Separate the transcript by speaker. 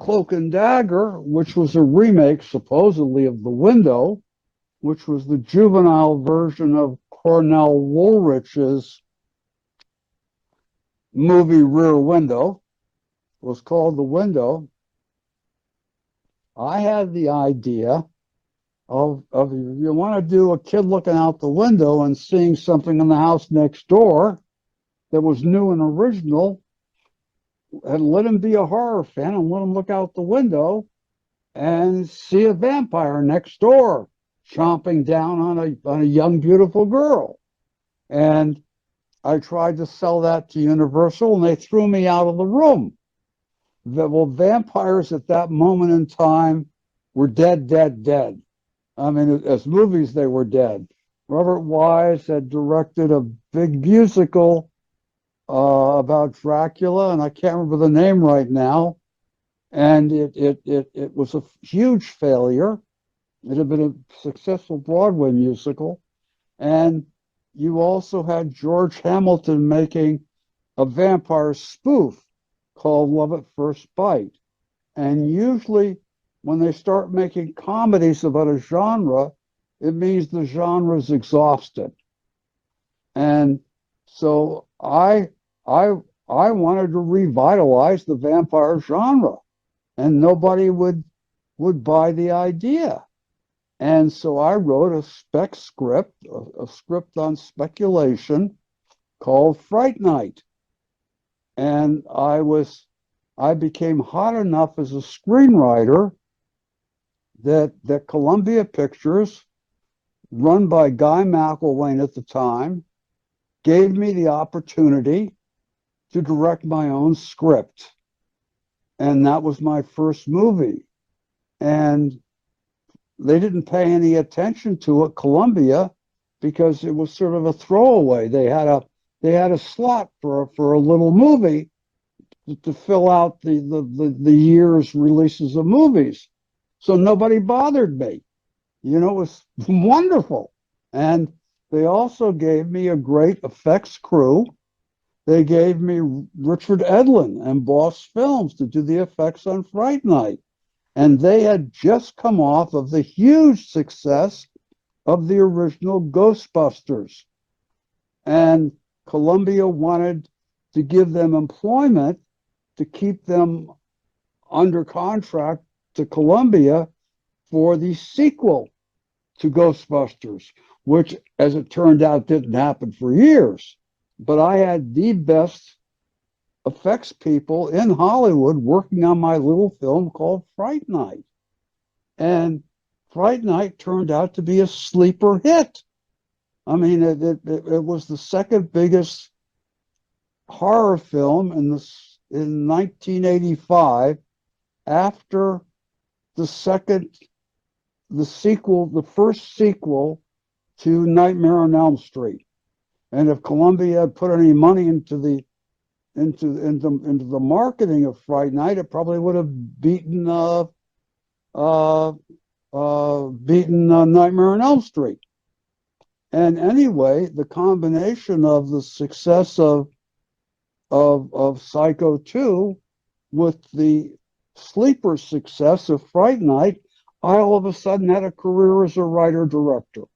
Speaker 1: Cloak and Dagger, which was a remake supposedly of The Window, which was the juvenile version of Cornell Woolrich's movie Rear Window, was called The Window. I had the idea of you want to do a kid looking out the window and seeing something in the house next door that was new and original, and let him be a horror fan and let him look out the window and see a vampire next door chomping down on a young, beautiful girl. And I tried to sell that to Universal, and they threw me out of the room. Well, vampires at that moment in time were dead, dead, dead. I mean, as movies, they were dead. Robert Wise had directed a big musical about Dracula, and I can't remember the name right now. And it was a huge failure. It had been a successful Broadway musical. And you also had George Hamilton making a vampire spoof called Love at First Bite. And usually when they start making comedies about a genre, it means the genre is exhausted. And so I wanted to revitalize the vampire genre, and nobody would buy the idea. And so I wrote a spec script, a script on speculation called Fright Night. And I became hot enough as a screenwriter that Columbia Pictures, run by Guy McElwain at the time, gave me the opportunity to direct my own script. And that was my first movie. And they didn't pay any attention to it, Columbia, because it was sort of a throwaway. They had a slot for a little movie to fill out the year's releases of movies. So nobody bothered me. You know, it was wonderful. And they also gave me a great effects crew. They gave me Richard Edlin and Boss Films to do the effects on Fright Night. And they had just come off of the huge success of the original Ghostbusters. And Columbia wanted to give them employment to keep them under contract to Columbia for the sequel to Ghostbusters, which, as it turned out, didn't happen for years. But I had the best effects people in Hollywood working on my little film called Fright Night. And Fright Night turned out to be a sleeper hit. I mean, it was the second biggest horror film in 1985 after the first sequel to Nightmare on Elm Street. And if Columbia had put any money into the marketing of Fright Night, it probably would have beaten Nightmare on Elm Street. And anyway, the combination of the success of Psycho 2 with the sleeper success of Fright Night, I all of a sudden had a career as a writer-director.